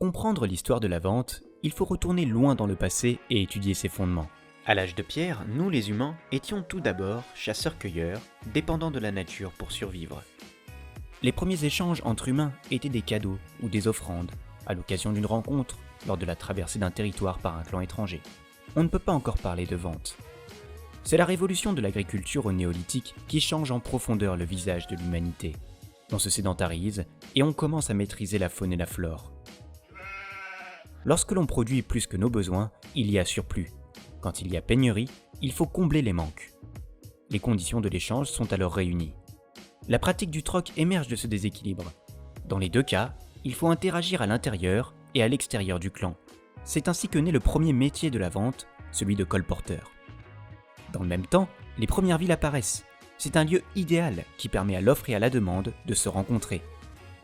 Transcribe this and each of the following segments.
comprendre l'histoire de la vente, il faut retourner loin dans le passé et étudier ses fondements. À l'âge de pierre, nous les humains étions tout d'abord chasseurs-cueilleurs, dépendants de la nature pour survivre. Les premiers échanges entre humains étaient des cadeaux ou des offrandes, à l'occasion d'une rencontre, lors de la traversée d'un territoire par un clan étranger. On ne peut pas encore parler de vente. C'est la révolution de l'agriculture au néolithique qui change en profondeur le visage de l'humanité. On se sédentarise et on commence à maîtriser la faune et la flore. Lorsque l'on produit plus que nos besoins, il y a surplus. Quand il y a pénurie, il faut combler les manques. Les conditions de l'échange sont alors réunies. La pratique du troc émerge de ce déséquilibre. Dans les deux cas, il faut interagir à l'intérieur et à l'extérieur du clan. C'est ainsi que naît le premier métier de la vente, celui de colporteur. Dans le même temps, les premières villes apparaissent. C'est un lieu idéal qui permet à l'offre et à la demande de se rencontrer.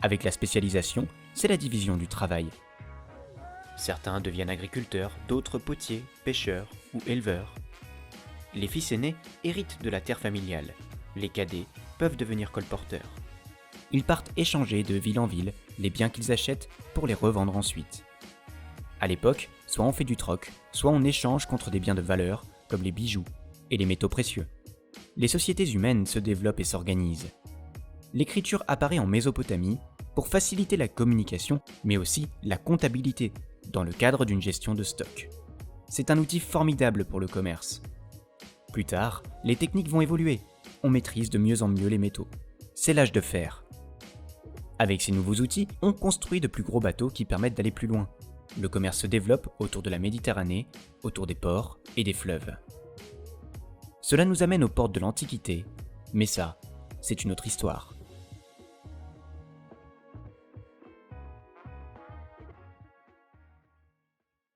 Avec la spécialisation, c'est la division du travail. Certains deviennent agriculteurs, d'autres potiers, pêcheurs ou éleveurs. Les fils aînés héritent de la terre familiale. Les cadets peuvent devenir colporteurs. Ils partent échanger de ville en ville les biens qu'ils achètent pour les revendre ensuite. À l'époque, soit on fait du troc, soit on échange contre des biens de valeur comme les bijoux et les métaux précieux. Les sociétés humaines se développent et s'organisent. L'écriture apparaît en Mésopotamie pour faciliter la communication, mais aussi la comptabilité dans le cadre d'une gestion de stock. C'est un outil formidable pour le commerce. Plus tard, les techniques vont évoluer. On maîtrise de mieux en mieux les métaux. C'est l'âge de fer. Avec ces nouveaux outils, on construit de plus gros bateaux qui permettent d'aller plus loin. Le commerce se développe autour de la Méditerranée, autour des ports et des fleuves. Cela nous amène aux portes de l'Antiquité, mais ça, c'est une autre histoire.